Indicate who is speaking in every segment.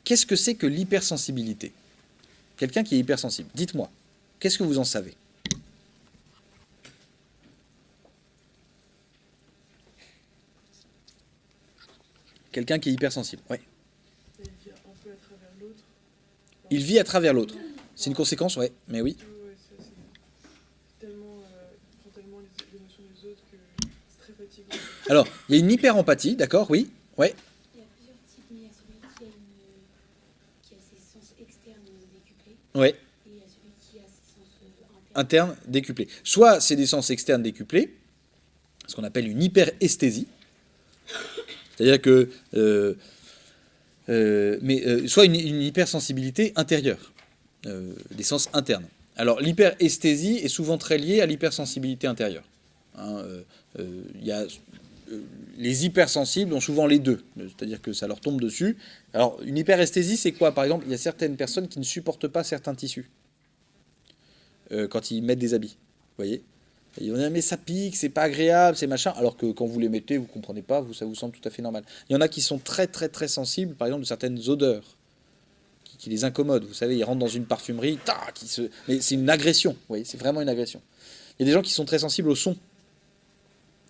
Speaker 1: qu'est-ce que c'est que l'hypersensibilité? Quelqu'un qui est hypersensible. Dites-moi, qu'est-ce que vous en savez? Quelqu'un qui est hypersensible, oui.
Speaker 2: Il vit un peu à travers l'autre.
Speaker 1: Il vit à travers l'autre. C'est une conséquence, ouais, mais oui.
Speaker 2: Ouais, ça, c'est tellement, il prend tellement les émotions des autres que c'est très fatigant.
Speaker 1: Alors, il y a une hyper-empathie, d'accord, oui, ouais.
Speaker 3: Il y a plusieurs types, mais il y a celui qui a ses sens externes décuplés.
Speaker 1: Ouais,
Speaker 3: Et il y a celui qui a ses sens internes.
Speaker 1: interne décuplé. Soit c'est des sens externes décuplés, ce qu'on appelle une hyperesthésie. C'est-à-dire que... soit une hypersensibilité intérieure, des sens internes. Alors l'hyperesthésie est souvent très liée à l'hypersensibilité intérieure. Hein, les hypersensibles ont souvent les deux, c'est-à-dire que ça leur tombe dessus. Alors une hyperesthésie, c'est quoi? Par exemple, il y a certaines personnes qui ne supportent pas certains tissus quand ils mettent des habits. Vous voyez? Ils vont dire mais ça pique, c'est pas agréable, c'est machin. Alors que quand vous les mettez, vous comprenez pas, ça vous semble tout à fait normal. Il y en a qui sont très très très sensibles, par exemple de certaines odeurs qui les incommodent. Vous savez, ils rentrent dans une parfumerie, mais c'est une agression. Vous voyez, c'est vraiment une agression. Il y a des gens qui sont très sensibles au son.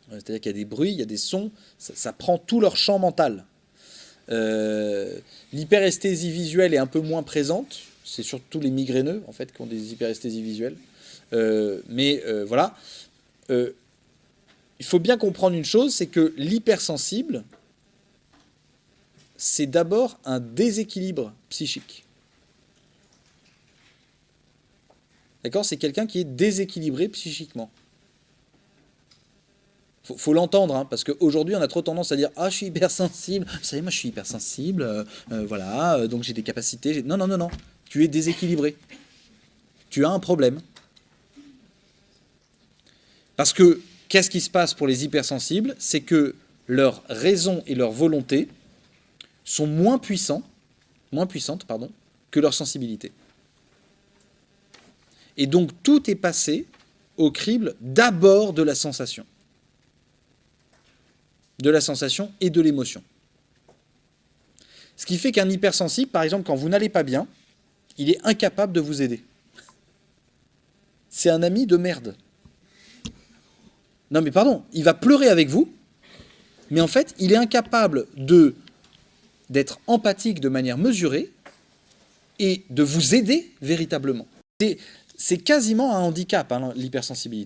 Speaker 1: C'est-à-dire qu'il y a des bruits, il y a des sons, ça prend tout leur champ mental. L'hyperesthésie visuelle est un peu moins présente. C'est surtout les migraineux en fait qui ont des hyperesthésies visuelles. Voilà. Il faut bien comprendre une chose, c'est que l'hypersensible, c'est d'abord un déséquilibre psychique. D'accord? C'est quelqu'un qui est déséquilibré psychiquement. Faut l'entendre, hein, parce qu'aujourd'hui, on a trop tendance à dire « Ah, je suis hypersensible. Vous savez, moi, je suis hypersensible. Voilà, donc j'ai des capacités. » Non, non, non, non. Tu es déséquilibré. Tu as un problème. Parce que, qu'est-ce qui se passe pour les hypersensibles? C'est que leur raison et leur volonté sont moins puissantes que leur sensibilité. Et donc, tout est passé au crible d'abord de la sensation. De la sensation et de l'émotion. Ce qui fait qu'un hypersensible, par exemple, quand vous n'allez pas bien, il est incapable de vous aider. C'est un ami de merde. Non mais pardon, il va pleurer avec vous, mais en fait, il est incapable d'être empathique de manière mesurée et de vous aider véritablement. C'est quasiment un handicap, hein, l'hypersensibilité.